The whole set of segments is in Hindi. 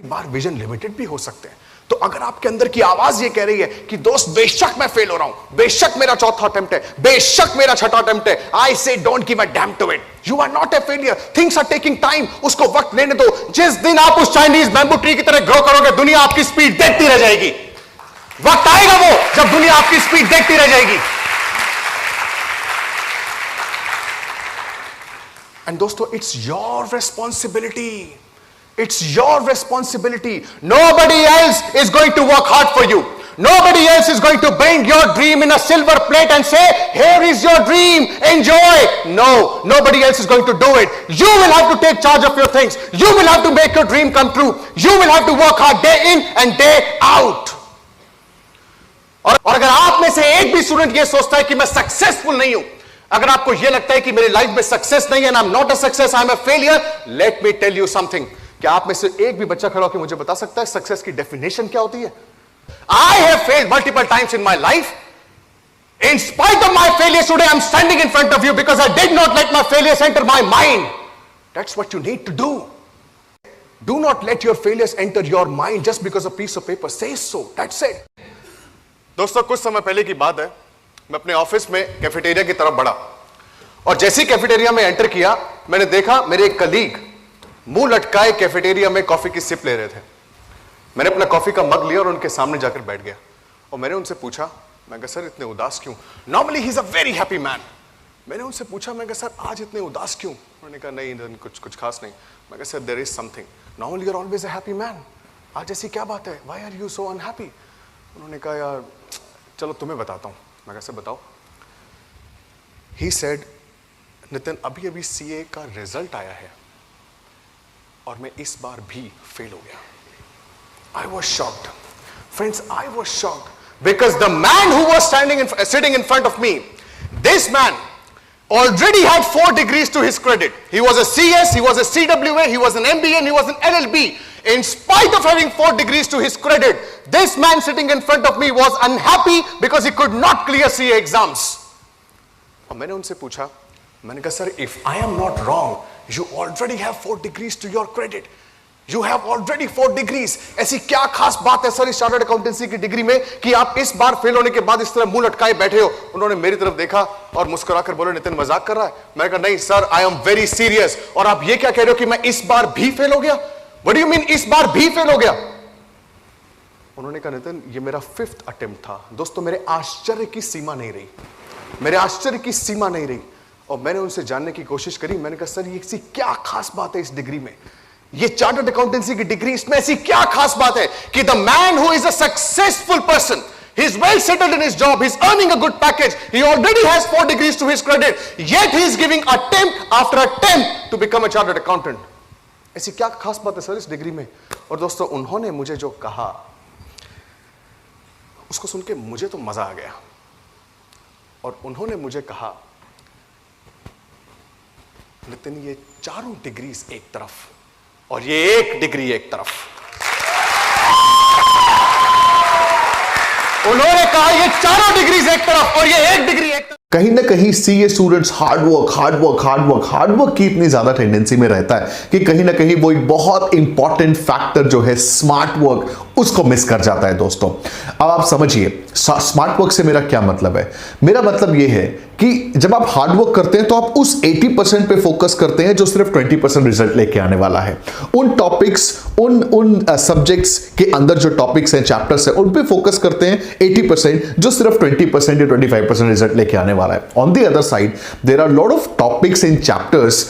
बार विजन लिमिटेड भी हो सकते हैं। तो अगर आपके अंदर की आवाज ये कह रही है कि दोस्त बेशक मैं फेल हो रहा हूं, बेशक मेरा चौथा अटेम्प्ट है, बेशक मेरा छठा अटेम्प्ट है, I say don't give a damn to it, you are not a failure, things are taking time, उसको वक्त लेने दो। जिस दिन आप उस चाइनीज बैम्बू ट्री की तरह ग्रो करोगे, दुनिया आपकी स्पीड देखती रह जाएगी। वक्त आएगा वो जब दुनिया आपकी स्पीड देखती रह जाएगी। एंड दोस्तों, it's your responsibility, it's your responsibility. Nobody else is going to work hard for you. Nobody else is going to bring your dream in a silver plate and say, here is your dream, enjoy. No, nobody else is going to do it. You will have to take charge of your things. You will have to make your dream come true. You will have to work hard day in and day out. और अगर आप में से एक भी स्टूडेंट ये सोचता है कि मैं सक्सेसफुल नहीं हूं, अगर आपको यह लगता है कि मेरी लाइफ में सक्सेस नहीं है, and I'm not a success, I'm a failure, let me tell you something. क्या आप में से एक भी बच्चा खड़ा होकर मुझे बता सकता है सक्सेस की डेफिनेशन क्या होती है? I have failed multiple times in my life. In spite of my failures today, I'm standing in front of you because I did not let my failures enter my mind. That's what you need to do. Do not let your failures enter your mind just because a piece of paper says so. That's it. दोस्तों, कुछ समय पहले की बात है, मैं अपने ऑफिस में कैफेटेरिया की तरफ बढ़ा और जैसे ही कैफेटेरिया में एंटर किया, मैंने देखा मेरे एक कलीग मुंह लटकाए कैफेटेरिया में कॉफी की सिप ले रहे थे। मैंने अपना कॉफी का मग लिया और उनके सामने जाकर बैठ गया और मैंने उनसे पूछा, मैं कहा सर इतने उदास क्यों? Normally he is a very happy man. मैंने उनसे पूछा, मैं कहा सर आज इतने उदास क्यों? उन्होंने कहा नहीं कुछ खास नहीं। मैं कहा sir there is something, normally you are always a happy man, आज ऐसी क्या बात है? Why are you so unhappy? उन्होंने कहा यार चलो तुम्हें बताता हूँ। मैं कहा सर बताओ। ही सेड, नितिन अभी अभी सीए का रिजल्ट आया है और मैं इस बार भी फेल हो गया। I was shocked. Friends, I was shocked because the man who was sitting in front of me, this man already had 4 degrees to his credit. He was a CS, he was a CWA, he was an MBA, and he was an LLB. In spite of having 4 degrees to his credit, this man sitting in front of me was unhappy because he could not clear CA exams. और मैंने उनसे पूछा, मैंने कहा sir if I am not wrong, you already have 4 degrees to your credit. You have already 4 degrees. ऐसी क्या खास बात है सर इस चार्टर्ड अकाउंटेंसी की डिग्री में कि आप इस बार फेल होने के बाद इस तरह मुंह लटकाए बैठे हो? उन्होंने मेरी तरफ देखा और मुस्कुराकर बोले, नितिन मजाक कर रहा है? मैंने कहा नहीं sir, I am very serious. और आप ये क्या कह रहे हो कि मैं इस बार भी फेल हो गया? व्हाट डू यू मीन इस बार भी फेल हो गया? उन्होंने कहा नितिन ये मेरा 5th अटेम्प्ट था। दोस्तों, मेरे आश्चर्य की सीमा नहीं रही, मेरे आश्चर्य की सीमा नहीं रही। और मैंने उनसे जानने की कोशिश करी। मैंने कहा सर ये ऐसी क्या खास बात है इस डिग्री में, ये चार्टर्ड अकाउंटेंसी की डिग्री, इसमें ऐसी क्या खास बात है कि the man who is a successful person, he is well settled in his job, he is earning a good package, he already has 4 degrees to his credit, yet he is giving attempt after attempt to become a chartered accountant. ऐसी क्या खास बात है सर इस डिग्री में? और दोस्तों, उन्होंने मुझे जो कहा उसको सुन के मुझे तो मजा आ गया। और उन्होंने मुझे कहा, नितिन ये 4 डिग्रीज एक तरफ और ये 1 डिग्री एक तरफ। उन्होंने कहा ये 4 डिग्रीज एक तरफ और ये 1 डिग्री एक तरफ। कहीं ना कहीं सीए स्टूडेंट्स हार्डवर्क की इतनी ज्यादा टेंडेंसी में रहता है कि कहीं ना कहीं वो एक बहुत इंपॉर्टेंट फैक्टर जो है स्मार्ट वर्क, उसको मिस कर जाता है। दोस्तों, अब आप समझिए स्मार्ट वर्क से मेरा क्या मतलब है। मेरा मतलब ये है कि जब आप हार्डवर्क करते हैं तो आप उस 80% पे फोकस करते हैं जो सिर्फ 20% रिजल्ट लेके आने वाला है। उन टॉपिक्स, उन सब्जेक्ट्स के अंदर जो टॉपिक्स हैं, चैप्टर्स हैं, उन पे फोकस करते हैं 80% जो सिर्फ 20% या 25% रिजल्ट लेके आने वाला है। On the other side there are lot of topics in chapters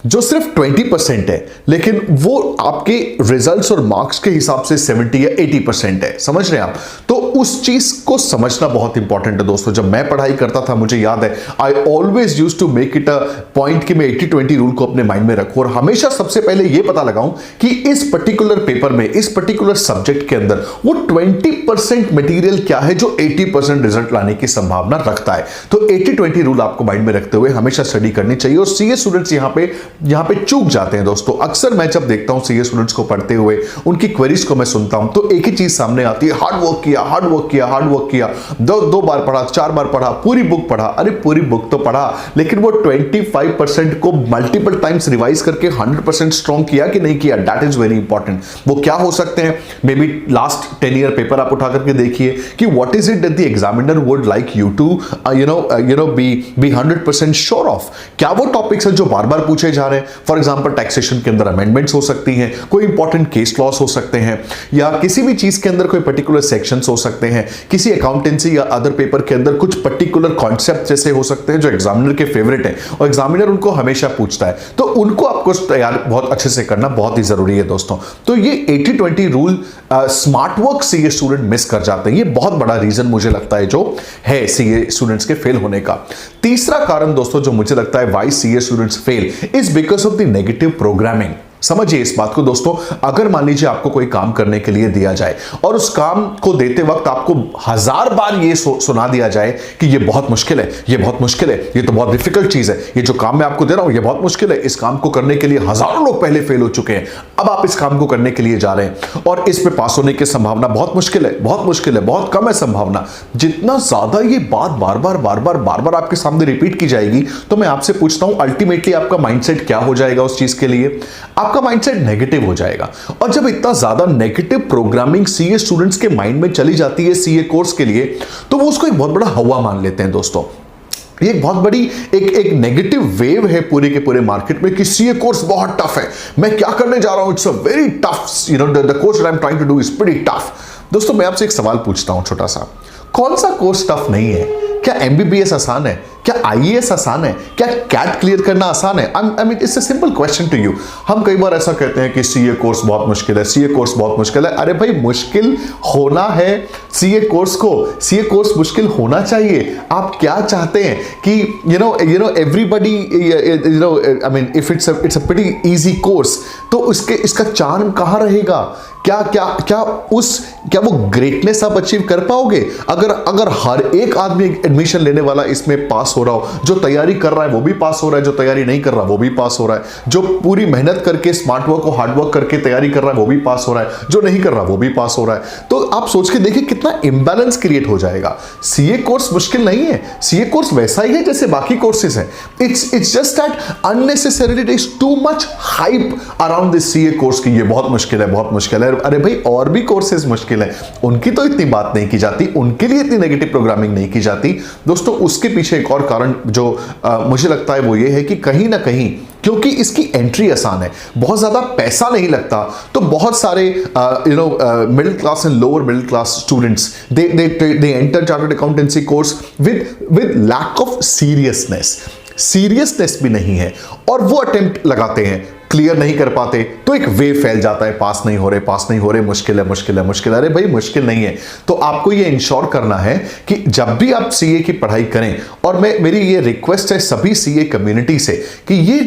जो सिर्फ 20% है, लेकिन वो आपके रिजल्ट्स और मार्क्स के हिसाब से 70 या 80% है। समझ रहे हैं आप? तो उस चीज को समझना बहुत इंपॉर्टेंट है। दोस्तों, जब मैं पढ़ाई करता था, मुझे याद है, I always used to make it a point कि मैं 80-20 रूल को अपने माइंड में रखूं और हमेशा सबसे पहले यह पता लगाऊं कि इस पर्टिकुलर पेपर में, इस पर्टिकुलर सब्जेक्ट के अंदर वो 20% मटीरियल क्या है जो 80% रिजल्ट लाने की संभावना रखता है। तो 80-20 रूल आपको माइंड में रखते हुए हमेशा स्टडी करनी चाहिए। और सीए स्टूडेंट्स यहां पे यहां पे चूक जाते हैं दोस्तों। अक्सर मैं जब देखता हूं सीए स्टूडेंट्स को पढ़ते हुए, उनकी क्वेरीज को मैं सुनता हूं, तो एक ही चीज सामने आती है, हार्ड वर्क किया, हार्ड वर्क किया, हार्ड वर्क किया, दो बार पढ़ा, 4 बार पढ़ा, पूरी बुक पढ़ा। अरे पूरी बुक तो पढ़ा, लेकिन वो 25% को मल्टीपल टाइम्स रिवाइज करके 100% स्ट्रॉन्ग किया कि नहीं किया, दैट इज वेरी इंपॉर्टेंट। वो क्या हो सकते हैं, maybe last 10 year paper आप उठा करके देखिए कि what is it that the examiner would like you to be 100% sure of. क्या वो टॉपिक्स हैं जो बार बार पूछे जा रहे हैं? फॉर एग्जांपल टैक्सेशन के अंदर अमेंडमेंट्स हो सकती हैं, कोई इंपॉर्टेंट केस लॉस हो सकते हैं, या किसी भी चीज के अंदर कोई पर्टिकुलर सेक्शंस हो सकते हैं, किसी अकाउंटेंसी या अदर पेपर के अंदर कुछ पर्टिकुलर कॉन्सेप्ट जैसे हो सकते हैं जो एग्जामिनर के फेवरेट है और एग्जामिनर उनको हमेशा पूछता है, तो उनको आपको तैयार बहुत अच्छे से करना बहुत ही जरूरी है दोस्तों। तो ये 80-20 rule smart work CA student miss कर जाते हैं। ये बहुत बड़ा रीजन मुझे लगता है जो है सीए स्टूडेंट्स के फेल होने का। तीसरा कारण दोस्तों जो मुझे लगता है why CA students fail is because of the negative programming. समझिए इस बात को दोस्तों, अगर मान लीजिए आपको कोई काम करने के लिए दिया जाए और उस काम को देते वक्त आपको 1000 बार ये सुना दिया जाए कि ये बहुत मुश्किल है, ये बहुत मुश्किल है, ये तो बहुत डिफिकल्ट चीज है, ये जो काम मैं आपको दे रहा हूं ये बहुत मुश्किल है, इस काम को करने के लिए हजारों लोग पहले फेल हो चुके हैं, अब आप इस काम को करने के लिए जा रहे हैं और इस पे पास होने की संभावना बहुत मुश्किल है, बहुत मुश्किल है, बहुत कम है संभावना। जितना ज्यादा ये बात बार बार आपके सामने रिपीट की जाएगी, तो मैं आपसे पूछता हूं अल्टीमेटली आपका माइंडसेट क्या हो जाएगा उस चीज के लिए? आपका माइंडसेट नेगेटिव हो जाएगा। और जब इतना ज्यादा नेगेटिव प्रोग्रामिंग सीए स्टूडेंट्स के माइंड में चली जाती है सीए कोर्स के लिए, तो वो उसको एक बहुत बड़ा हवा मान लेते हैं दोस्तों। ये एक बहुत बड़ी एक नेगेटिव वेव है पूरे के पूरे मार्केट में कि सीए कोर्स बहुत टफ है, मैं क्या करने जा रहा हूं, it's a very tough, the course that I am trying to do is pretty tough. दोस्तों मैं आपसे एक सवाल पूछता हूं छोटा सा, कौन सा कोर्स टफ नहीं है? क्या एमबीबीएस आसान है? क्या आईएएस आसान है? क्या कैट क्लियर करना आसान है? I mean it's a simple question to you. हम कई बार ऐसा कहते हैं कि सीए कोर्स बहुत मुश्किल है, सीए कोर्स बहुत मुश्किल है। अरे भाई मुश्किल होना है सीए कोर्स को, सीए कोर्स मुश्किल होना चाहिए। आप क्या चाहते हैं कि everybody I mean if it's a pretty easy course, तो इसका चार्म कहां रहेगा? क्या वो ग्रेटनेस आप अचीव कर पाओगे अगर हर एक आदमी एडमिशन लेने वाला इसमें पास हो रहा हो? जो तैयारी कर रहा है वो भी पास हो रहा है, जो तैयारी नहीं कर रहा वो भी पास हो रहा है, जो पूरी मेहनत करके स्मार्ट वर्क और हार्ड वर्क करके तैयारी कर रहा है वो भी पास हो रहा है, जो नहीं कर रहा वो भी पास हो रहा है। तो आप सोच के देखिए कितना इंबैलेंस क्रिएट हो जाएगा। सीए कोर्स मुश्किल नहीं है, सीए कोर्स वैसा ही है जैसे बाकी कोर्सेज हैं। It's just that unnecessarily there is too much hype around this CA course कि ये बहुत मुश्किल है, बहुत मुश्किल है। अरे भाई और भी कोर्सेज मुश्किल है, उनकी तो इतनी बात नहीं की जाती, उनके लिए इतनी नेगेटिव प्रोग्रामिंग नहीं की जाती दोस्तों। उसके पीछे एक और कारण जो मुझे लगता है वो ये है कि कहीं ना कहीं क्योंकि इसकी एंट्री आसान है, बहुत ज्यादा पैसा नहीं लगता, तो बहुत सारे middle class and lower middle class students they enter chartered accountancy course with lack of seriousness भी नहीं है, और वो अटेम्प्ट लगाते हैं, क्लियर नहीं कर पाते, तो एक वे फैल जाता है, पास नहीं हो रहे, मुश्किल है। अरे भाई मुश्किल नहीं है। तो आपको ये इंश्योर करना है कि जब भी आप सीए की पढ़ाई करें, और मेरी ये रिक्वेस्ट है सभी सीए कम्युनिटी से कि ये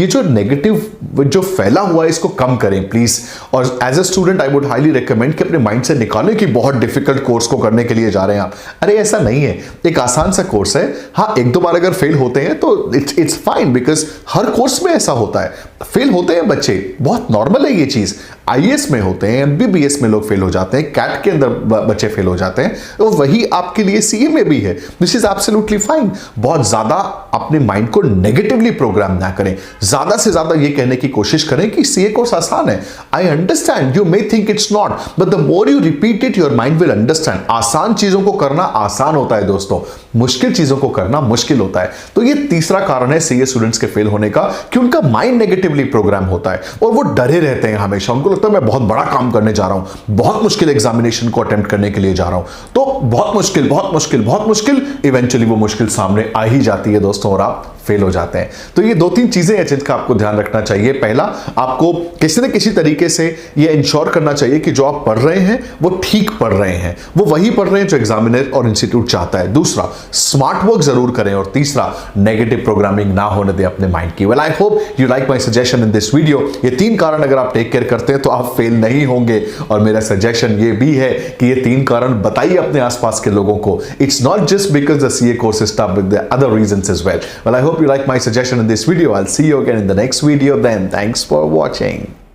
जो नेगेटिव जो फैला हुआ है इसको कम करें प्लीज। और as a student I would highly recommend कि अपने माइंड से निकालें कि बहुत डिफिकल्ट कोर्स को करने के लिए जा रहे हैं आप। अरे ऐसा नहीं है, एक आसान सा कोर्स है। हाँ, 1-2 बार अगर फेल होते हैं तो it's fine, because her course में ऐसा होता है, फेल होते हैं बच्चे, बहुत नॉर्मल है ये चीज। आईएएस में होते हैं, एमबीबीएस में लोग फेल हो जाते हैं, कैट के अंदर बच्चे फेल हो जाते हैं, तो वही आपके लिए सीए में भी है। This is absolutely fine. बहुत ज्यादा अपने माइंड को नेगेटिवली प्रोग्राम ना करें, ज्यादा से ज्यादा ये कहने की कोशिश करें कि सीए कोर्स आसान है। I understand, you may think it's not, but the more you repeat it your mind will understand. आसान चीजों को करना आसान होता है दोस्तों, मुश्किल चीजों को करना मुश्किल होता है। तो ये तीसरा कारण है सीए स्टूडेंट्स के फेल होने का, कि उनका माइंड नेगेटिवली प्रोग्राम होता है और वो डरे रहते हैं हमेशा। उनको लगता है मैं बहुत बड़ा काम करने जा रहा हूं, बहुत मुश्किल एग्जामिनेशन को अटेम्प्ट करने के लिए जा रहा हूं, तो बहुत मुश्किल, इवेंचुअली वो मुश्किल सामने आ ही जाती है दोस्तों और आप फेल हो जाते हैं। तो ये 2-3 चीजें हैं जिनका आपको ध्यान रखना चाहिए। पहला, आपको किसी न किसी तरीके से ये इंश्योर करना चाहिए कि जो आप पढ़ रहे हैं वो ठीक पढ़ रहे हैं, वो वही पढ़ रहे हैं जो एग्जामिनर और इंस्टीट्यूट चाहता है। दूसरा, स्मार्ट वर्क जरूर करें, और तीसरा, नेगेटिव प्रोग्रामिंग ना होने दें अपने माइंड की। Well, I hope you like my suggestion in this video. ये 3 कारण अगर आप टेक केयर करते हैं तो आप फेल नहीं होंगे, और मेरा सजेशन ये भी है कि ये 3 कारण बताइए अपने आसपास के लोगों को। It's not just because the CA course is tough, with the other reasons as well. Well, I hope hope you like my suggestion in this video. I'll see you again in the next video then. Thanks for watching.